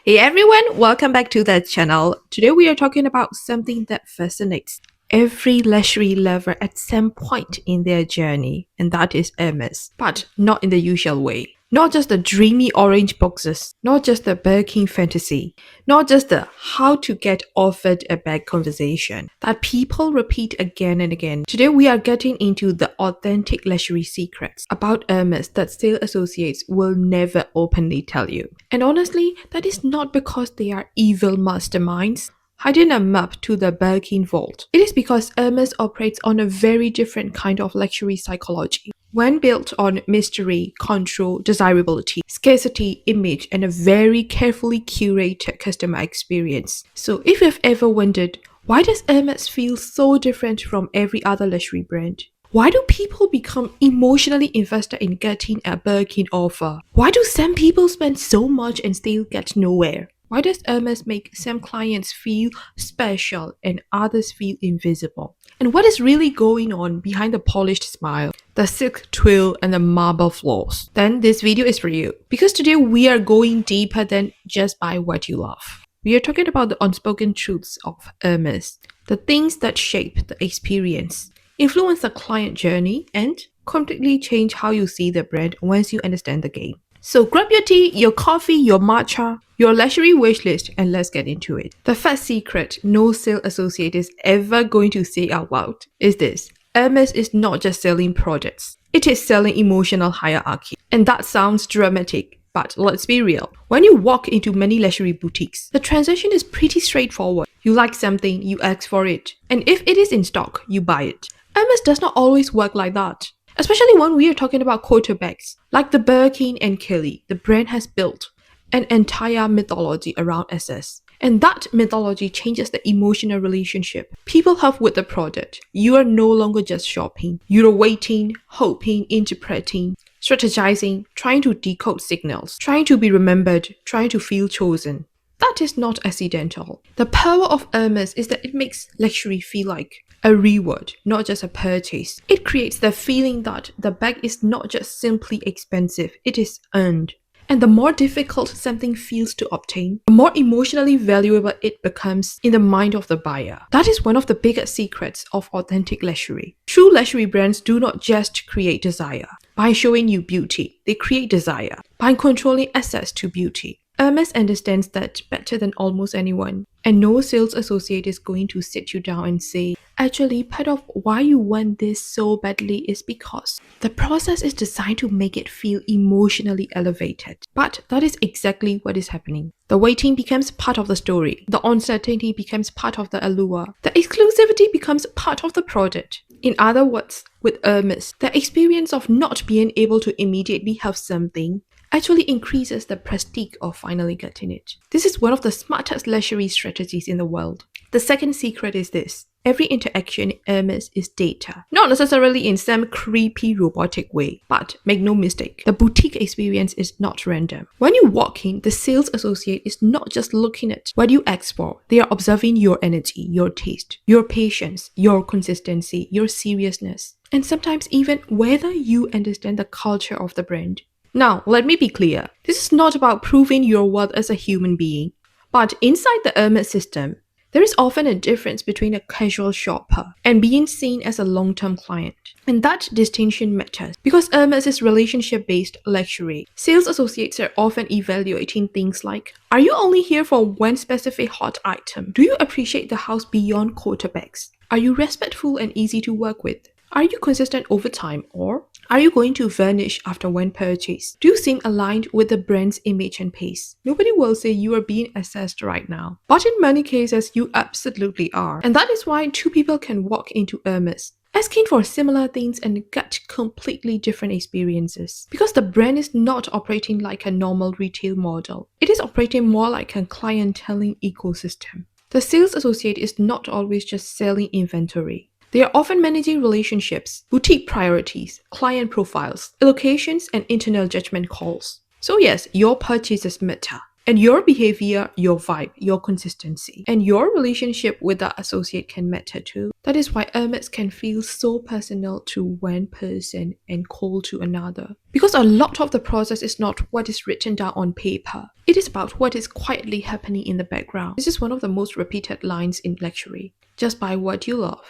Hey everyone, welcome back to the channel. Today we are talking about something that fascinates every luxury lover at some point in their journey, and that is Hermes, but not in the usual way. Not just the dreamy orange boxes, not just the Birkin fantasy, not just the how to get offered a bag conversation that people repeat again and again. Today we are getting into the authentic luxury secrets about Hermes that sales associates will never openly tell you. And honestly, that is not because they are evil masterminds hiding a map to the Birkin vault. It is because Hermes operates on a very different kind of luxury psychology. When built on mystery, control, desirability, scarcity, image, and a very carefully curated customer experience. So if you've ever wondered, why does Hermes feel so different from every other luxury brand? Why do people become emotionally invested in getting a Birkin offer? Why do some people spend so much and still get nowhere? Why does Hermes make some clients feel special and others feel invisible? And what is really going on behind the polished smile, the silk twill, and the marble floors? Then this video is for you, because today we are going deeper than just buy what you love. We are talking about the unspoken truths of Hermes, the things that shape the experience, influence the client journey, and completely change how you see the brand once you understand the game. So grab your tea, your coffee, your matcha, your luxury wish list, and let's get into it. The first secret no sales associate is ever going to say out loud is this: Hermes is not just selling products, it is selling emotional hierarchy. And that sounds dramatic, but let's be real. When you walk into many luxury boutiques, the transaction is pretty straightforward. You like something, you ask for it, and if it is in stock, you buy it. Hermes does not always work like that. Especially when we are talking about quota bags, like the Birkin and Kelly, the brand has built an entire mythology around SS. And that mythology changes the emotional relationship people have with the product. You are no longer just shopping. You're waiting, hoping, interpreting, strategizing, trying to decode signals, trying to be remembered, trying to feel chosen. That is not accidental. The power of Hermes is that it makes luxury feel like a reward, not just a purchase. It creates the feeling that the bag is not just simply expensive, it is earned. And the more difficult something feels to obtain, the more emotionally valuable it becomes in the mind of the buyer. That is one of the biggest secrets of authentic luxury. True luxury brands do not just create desire. By showing you beauty, they create desire. By controlling access to beauty, Hermes understands that better than almost anyone. And no sales associate is going to sit you down and say, actually, part of why you want this so badly is because the process is designed to make it feel emotionally elevated. But that is exactly what is happening. The waiting becomes part of the story. The uncertainty becomes part of the allure. The exclusivity becomes part of the product. In other words, with Hermes, the experience of not being able to immediately have something actually increases the prestige of finally getting it. This is one of the smartest luxury strategies in the world. The second secret is this: every interaction in Hermes is data. Not necessarily in some creepy robotic way, but make no mistake, the boutique experience is not random. When you walk in, the sales associate is not just looking at what you ask for. They are observing your energy, your taste, your patience, your consistency, your seriousness, and sometimes even whether you understand the culture of the brand. Now, let me be clear. This is not about proving your worth as a human being. But inside the Hermes system, there is often a difference between a casual shopper and being seen as a long-term client. And that distinction matters because Hermes is relationship-based luxury. Sales associates are often evaluating things like, are you only here for one specific hot item? Do you appreciate the house beyond quota bags? Are you respectful and easy to work with? Are you consistent over time, or are you going to vanish after one purchase? Do you seem aligned with the brand's image and pace? Nobody will say you are being assessed right now, but in many cases you absolutely are. And that is why two people can walk into Hermes asking for similar things and get completely different experiences. Because the brand is not operating like a normal retail model. It is operating more like a clienteling ecosystem. The sales associate is not always just selling inventory. They are often managing relationships, boutique priorities, client profiles, allocations, and internal judgment calls. So yes, your purchases matter, And your behavior, your vibe, your consistency, and your relationship with that associate can matter too. That is why Hermes can feel so personal to one person and cold to another. Because a lot of the process is not what is written down on paper. It is about what is quietly happening in the background. This is one of the most repeated lines in luxury. Just buy what you love.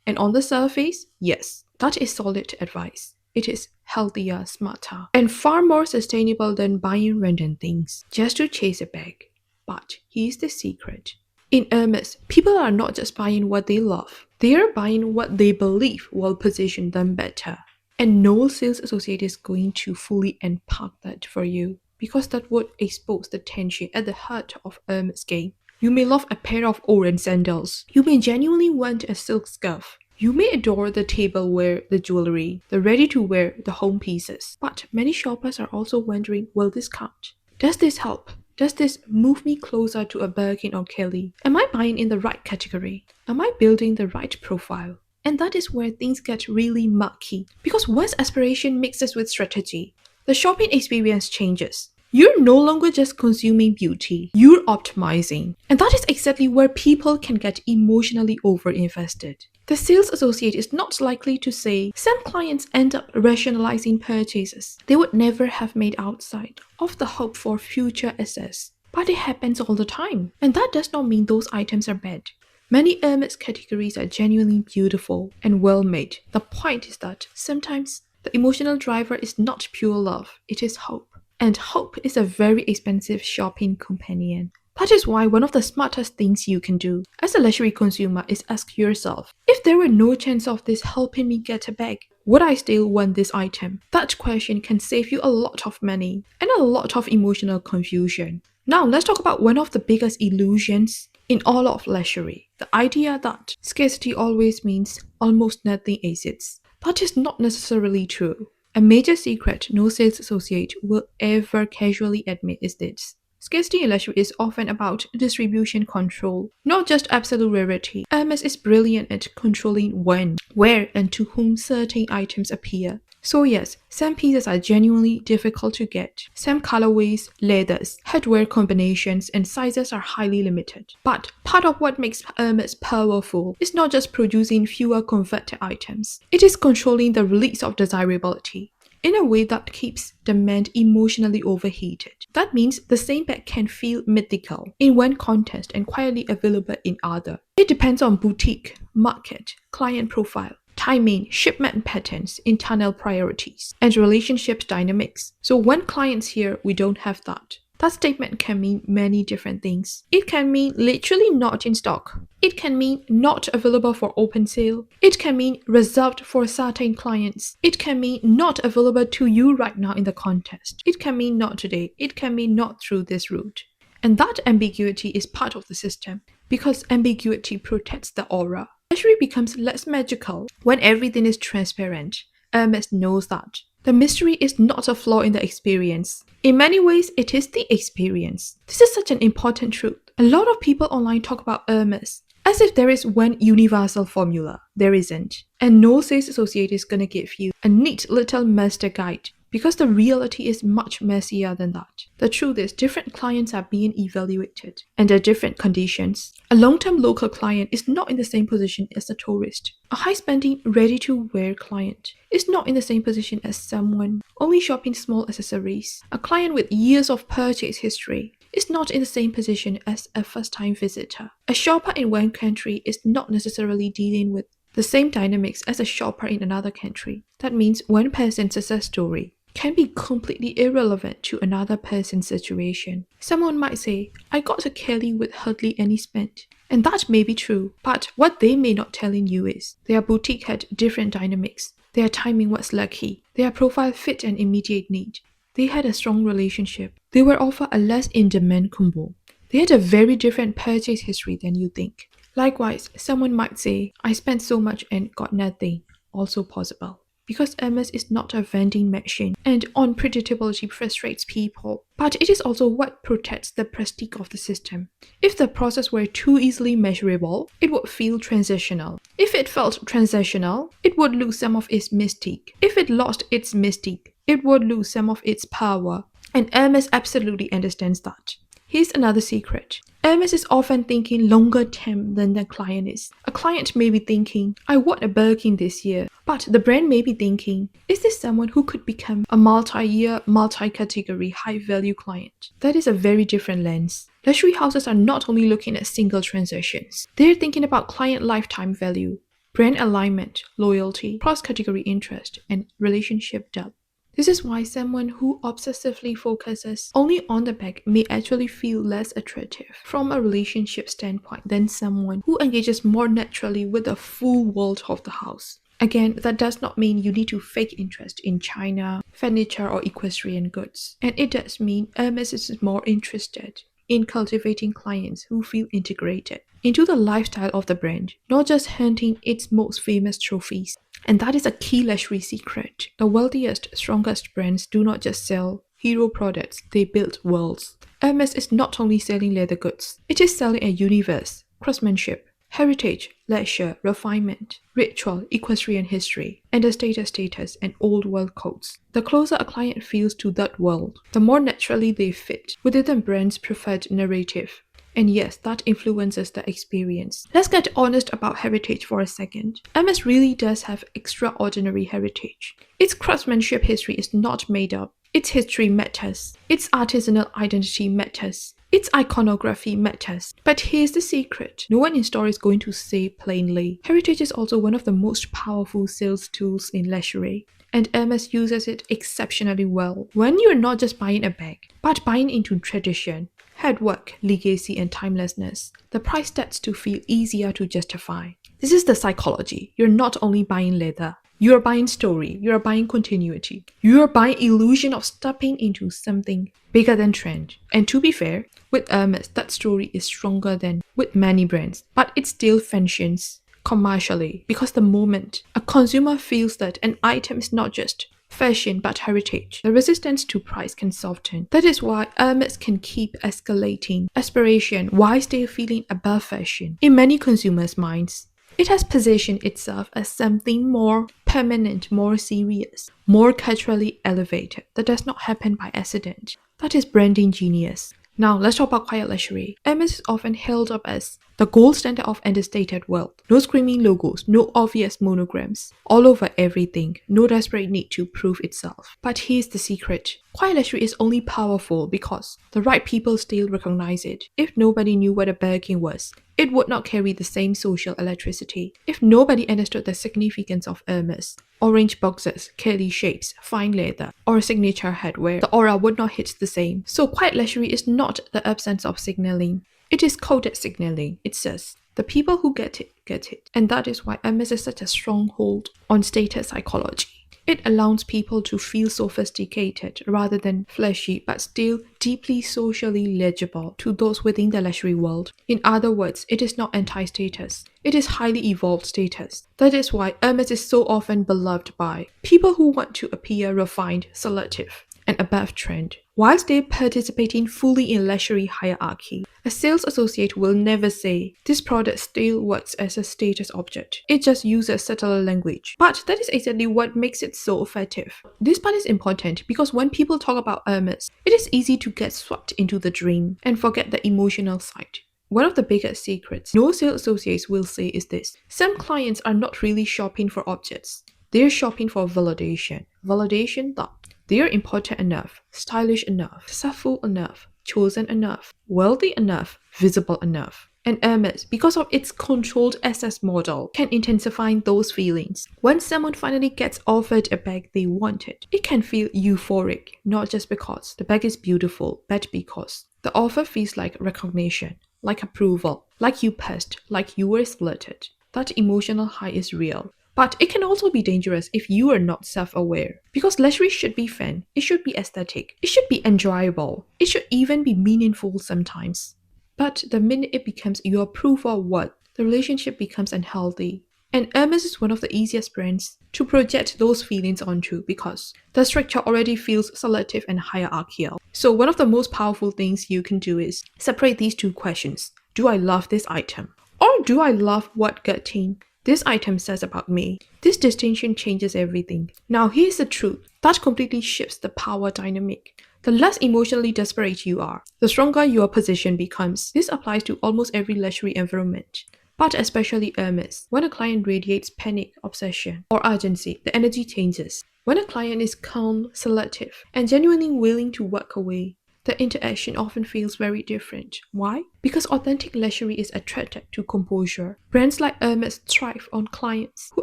And on the surface, yes, that is solid advice. It is healthier, smarter, and far more sustainable than buying random things just to chase a bag. But here's the secret. In Hermes, people are not just buying what they love. They are buying what they believe will position them better. And no sales associate is going to fully unpack that for you, because that would expose the tension at the heart of Hermes' game. You may love a pair of orange sandals. You may genuinely want a silk scarf. You may adore the tableware, the jewelry, the ready-to-wear, the home pieces. But many shoppers are also wondering, will this count? Does this help? Does this move me closer to a Birkin or Kelly? Am I buying in the right category? Am I building the right profile? And that is where things get really murky. Because once aspiration mixes with strategy, the shopping experience changes. You're no longer just consuming beauty, you're optimizing. And that is exactly where people can get emotionally overinvested. The sales associate is not likely to say, some clients end up rationalizing purchases they would never have made outside of the hope for future access. But it happens all the time. And that does not mean those items are bad. Many Hermes categories are genuinely beautiful and well made. The point is that sometimes the emotional driver is not pure love, it is hope. And hope is a very expensive shopping companion. That is why one of the smartest things you can do as a luxury consumer is ask yourself, if there were no chance of this helping me get a bag, would I still want this item? That question can save you a lot of money and a lot of emotional confusion. Now let's talk about one of the biggest illusions in all of luxury, the idea that scarcity always means almost nothing exists. That is not necessarily true. A major secret no sales associate will ever casually admit is this. Scarcity in luxury is often about distribution control, not just absolute rarity. Hermes is brilliant at controlling when, where, and to whom certain items appear. So yes, some pieces are genuinely difficult to get. Some colorways, leathers, headwear combinations, and sizes are highly limited. But part of what makes Hermes powerful is not just producing fewer converted items. It is controlling the release of desirability in a way that keeps demand emotionally overheated. That means the same bag can feel mythical in one context and quietly available in other. It depends on boutique, market, client profile, timing, shipment patterns, internal priorities, and relationship dynamics. So when clients hear we don't have that, that statement can mean many different things. It can mean literally not in stock. It can mean not available for open sale. It can mean reserved for certain clients. It can mean not available to you right now in the contest. It can mean not today. It can mean not through this route. And that ambiguity is part of the system because ambiguity protects the aura. Luxury becomes less magical when everything is transparent. Hermes knows that. The mystery is not a flaw in the experience. In many ways, it is the experience. This is such an important truth. A lot of people online talk about Hermes as if there is one universal formula. There isn't. And no sales associate is gonna give you a neat little master guide because the reality is much messier than that. The truth is, different clients are being evaluated under different conditions. A long-term local client is not in the same position as a tourist. A high-spending, ready-to-wear client is not in the same position as someone only shopping small accessories. A client with years of purchase history is not in the same position as a first-time visitor. A shopper in one country is not necessarily dealing with the same dynamics as a shopper in another country. That means one person's success story can be completely irrelevant to another person's situation. Someone might say, I got a Kelly with hardly any spend. And that may be true, but what they may not telling you is their boutique had different dynamics. Their timing was lucky. Their profile fit an immediate need. They had a strong relationship. They were offered a less in-demand combo. They had a very different purchase history than you think. Likewise, someone might say, I spent so much and got nothing. Also possible. Because Hermes is not a vending machine, and unpredictability frustrates people. But it is also what protects the prestige of the system. If the process were too easily measurable, it would feel transactional. If it felt transactional, it would lose some of its mystique. If it lost its mystique, it would lose some of its power. And Hermes absolutely understands that. Here's another secret. Hermes is often thinking longer term than the client is. A client may be thinking, I want a Birkin this year, but the brand may be thinking, is this someone who could become a multi-year, multi-category, high-value client? That is a very different lens. Luxury houses are not only looking at single transactions, they're thinking about client lifetime value, brand alignment, loyalty, cross-category interest, and relationship depth. This is why someone who obsessively focuses only on the bag may actually feel less attractive from a relationship standpoint than someone who engages more naturally with the full world of the house. Again, that does not mean you need to fake interest in China, furniture, or equestrian goods. And it does mean Hermes is more interested in cultivating clients who feel integrated into the lifestyle of the brand, not just hunting its most famous trophies. And that is a key luxury secret. The wealthiest, strongest brands do not just sell hero products, they build worlds. Hermes is not only selling leather goods, it is selling a universe, craftsmanship, heritage, leisure, refinement, ritual, equestrian history, and the status and old world codes. The closer a client feels to that world, the more naturally they fit within the brand's preferred narrative. And yes, that influences the experience. Let's get honest about heritage for a second. Hermes really does have extraordinary heritage. Its craftsmanship history is not made up. Its history matters. Its artisanal identity matters. Its iconography matters. But here's the secret. No one in store is going to say plainly. Heritage is also one of the most powerful sales tools in luxury. And Hermes uses it exceptionally well. When you're not just buying a bag, but buying into tradition, hard work, legacy, and timelessness, the price starts to feel easier to justify. This is the psychology. You're not only buying leather, you're buying story, you're buying continuity, you're buying illusion of stepping into something bigger than trend. And to be fair, with Hermes, that story is stronger than with many brands, but it still functions commercially because the moment a consumer feels that an item is not just fashion but heritage, the resistance to price can soften. That is why Hermes can keep escalating aspiration while still feeling above fashion. In many consumers' minds, it has positioned itself as something more permanent, more serious, more culturally elevated. That does not happen by accident. That is branding genius. Now, let's talk about quiet luxury. Hermes is often held up as the gold standard of understated wealth. No screaming logos, no obvious monograms, all over everything, no desperate need to prove itself. But here's the secret. Quiet luxury is only powerful because the right people still recognize it. If nobody knew what a Birkin was, it would not carry the same social electricity. If nobody understood the significance of Hermes, orange boxes, curly shapes, fine leather, or signature headwear, the aura would not hit the same. So quiet luxury is not the absence of signaling. It is coded signaling. It says, the people who get it, get it. And that is why Hermes is such a stronghold on status psychology. It allows people to feel sophisticated rather than flashy, but still deeply socially legible to those within the luxury world. In other words, it is not anti-status. It is highly evolved status. That is why Hermes is so often beloved by people who want to appear refined, selective, and above trend, whilst they participating fully in luxury hierarchy. A sales associate will never say, this product still works as a status object. It just uses subtler language. But that is exactly what makes it so effective. This part is important because when people talk about Hermes, it is easy to get swept into the dream and forget the emotional side. One of the biggest secrets no sales associates will say is this. Some clients are not really shopping for objects. They're shopping for validation. Validation that they're important enough, stylish enough, successful enough, chosen enough, wealthy enough, visible enough. And Hermes, because of its controlled access model, can intensify those feelings. When someone finally gets offered a bag they wanted, it can feel euphoric, not just because the bag is beautiful, but because the offer feels like recognition, like approval, like you passed, like you were spotted. That emotional high is real. But it can also be dangerous if you are not self-aware. Because luxury should be fun, it should be aesthetic, it should be enjoyable, it should even be meaningful sometimes. But the minute it becomes your proof of what, the relationship becomes unhealthy. And Hermes is one of the easiest brands to project those feelings onto because the structure already feels selective and hierarchical. So one of the most powerful things you can do is separate these two questions. Do I love this item? Or do I love what getting this item says about me? This distinction changes everything. Now here's the truth. That completely shifts the power dynamic. the less emotionally desperate you are, the stronger your position becomes. This applies to almost every luxury environment, but especially Hermes. When a client radiates panic, obsession, or urgency, the energy changes. When a client is calm, selective, and genuinely willing to walk away, the interaction often feels very different. Why? Because authentic luxury is attracted to composure. Brands like Hermes thrive on clients who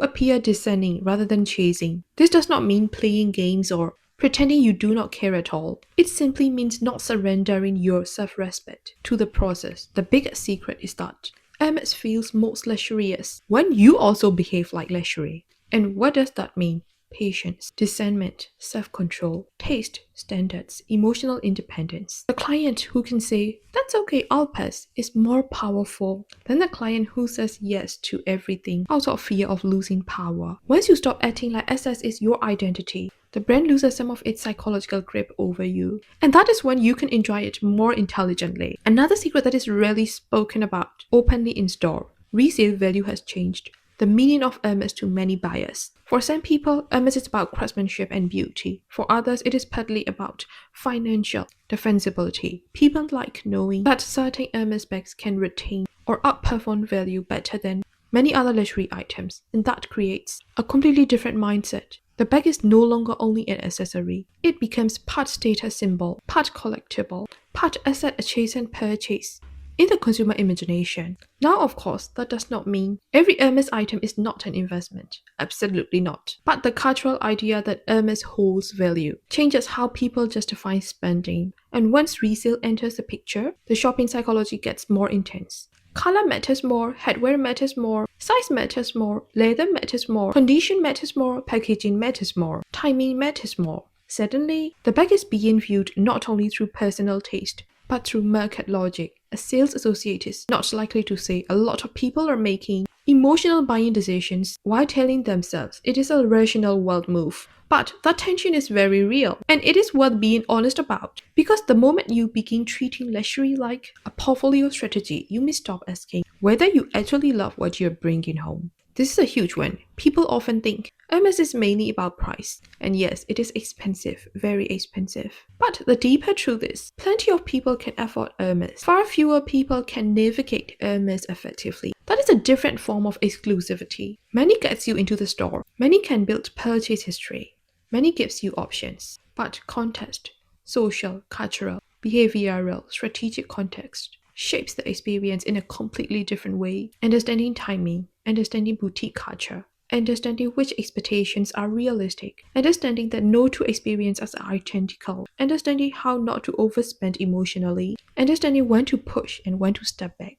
appear discerning rather than chasing. This does not mean playing games or pretending you do not care at all. It simply means not surrendering your self-respect to the process. The biggest secret is that Hermes feels most luxurious when you also behave like luxury. And what does that mean? Patience, discernment, self-control, taste, standards, emotional independence. The client who can say, "That's okay, I'll pass," is more powerful than the client who says yes to everything out of fear of losing power. Once you stop acting like SS is your identity, the brand loses some of its psychological grip over you. And that is when you can enjoy it more intelligently. Another secret that is rarely spoken about openly in store: resale value has changed the meaning of Hermes to many buyers. For some people, Hermes is about craftsmanship and beauty. For others, it is partly about financial defensibility. People like knowing that certain Hermes bags can retain or outperform value better than many other luxury items, and that creates a completely different mindset. The bag is no longer only an accessory. It becomes part status symbol, part collectible, part asset adjacent purchase in the consumer imagination. Now, of course, that does not mean every Hermes item is not an investment. Absolutely not. But the cultural idea that Hermes holds value changes how people justify spending. And once resale enters the picture, the shopping psychology gets more intense. Color matters more, headwear matters more, size matters more, leather matters more, condition matters more, packaging matters more, timing matters more. Suddenly, the bag is being viewed not only through personal taste, but through market logic. A sales associate is not likely to say a lot of people are making emotional buying decisions while telling themselves it is a rational world move. But that tension is very real, and it is worth being honest about. Because the moment you begin treating luxury like a portfolio strategy, you may stop asking whether you actually love what you're bringing home. This is a huge one. People often think Hermes is mainly about price. And yes, it is expensive, very expensive. But the deeper truth is, plenty of people can afford Hermes. Far fewer people can navigate Hermes effectively. That is a different form of exclusivity. Money gets you into the store. Money can build purchase history. Money gives you options. But context, social, cultural, behavioral, strategic context shapes the experience in a completely different way. Understanding timing, understanding boutique culture, understanding which expectations are realistic, understanding that no two experiences are identical, understanding how not to overspend emotionally, understanding when to push and when to step back.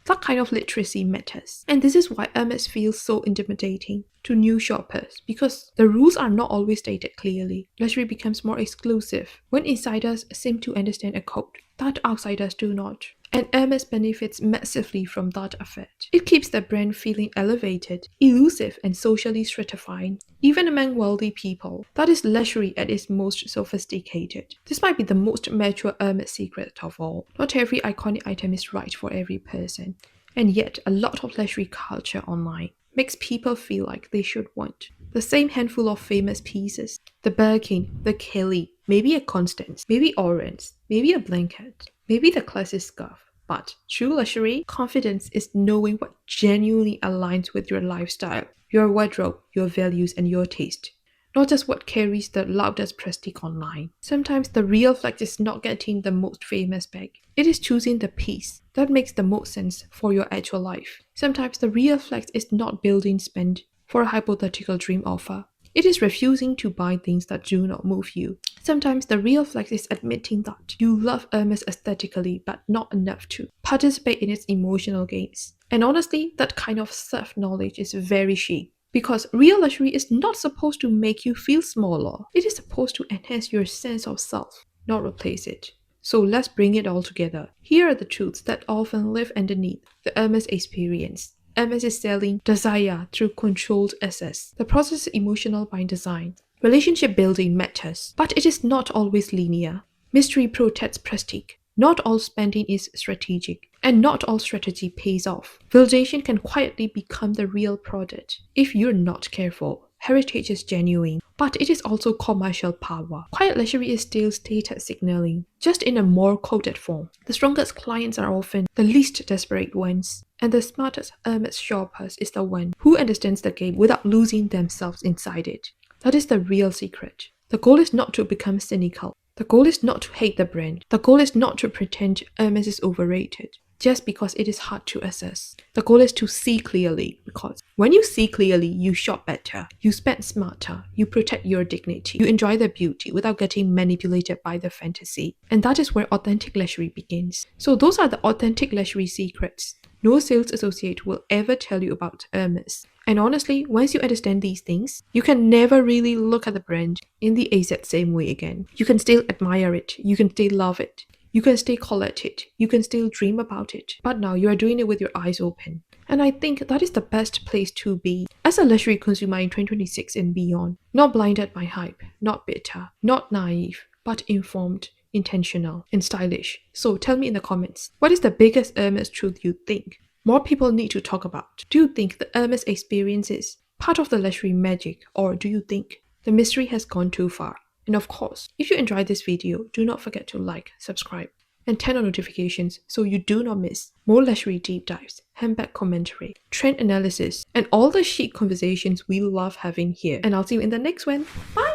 That kind of literacy matters. And this is why Hermes feels so intimidating to new shoppers, because the rules are not always stated clearly. Luxury becomes more exclusive when insiders seem to understand a code that outsiders do not. And Hermes benefits massively from that effect. It keeps the brand feeling elevated, elusive, and socially stratifying, even among wealthy people. That is luxury at its most sophisticated. This might be the most mature Hermes secret of all. Not every iconic item is right for every person. And yet, a lot of luxury culture online makes people feel like they should want the same handful of famous pieces. The Birkin, the Kelly, maybe a Constance, maybe Orange, maybe a blanket, maybe the classic scarf. But true luxury confidence is knowing what genuinely aligns with your lifestyle, your wardrobe, your values, and your taste. Not just what carries the loudest prestige online. Sometimes the real flex is not getting the most famous bag. It is choosing the piece that makes the most sense for your actual life. Sometimes the real flex is not building spend for a hypothetical dream offer. It is refusing to buy things that do not move you. Sometimes the real flex is admitting that you love Hermes aesthetically but not enough to participate in its emotional games. And honestly, that kind of self-knowledge is very chic. Because real luxury is not supposed to make you feel smaller. It is supposed to enhance your sense of self, not replace it. So let's bring it all together. Here are the truths that often live underneath the Hermes experience. Hermes is selling desire through controlled access. The process is emotional by design. Relationship building matters, but it is not always linear. Mystery protects prestige. Not all spending is strategic, and not all strategy pays off. Validation can quietly become the real product if you're not careful. Heritage is genuine, but it is also commercial power. Quiet luxury is still status signaling, just in a more coded form. The strongest clients are often the least desperate ones, and the smartest Hermes shoppers is the one who understands the game without losing themselves inside it. That is the real secret. The goal is not to become cynical. The goal is not to hate the brand. The goal is not to pretend Hermes is overrated just because it is hard to assess. The goal is to see clearly, because when you see clearly, you shop better, you spend smarter, you protect your dignity, you enjoy the beauty without getting manipulated by the fantasy. And that is where authentic luxury begins. So those are the authentic luxury secrets. No sales associate will ever tell you about Hermes. And honestly, once you understand these things, you can never really look at the brand in the exact same way again. You can still admire it, you can still love it, you can still collect it, you can still dream about it, but now you are doing it with your eyes open. And I think that is the best place to be as a luxury consumer in 2026 and beyond. Not blinded by hype, not bitter, not naive, but informed, intentional, and stylish. So tell me in the comments, what is the biggest Hermes truth you think more people need to talk about? Do you think the Hermes experience is part of the luxury magic, or do you think the mystery has gone too far? And of course, if you enjoyed this video, do not forget to like, subscribe, and turn on notifications so you do not miss more luxury deep dives, handbag commentary, trend analysis, and all the chic conversations we love having here. And I'll see you in the next one. Bye!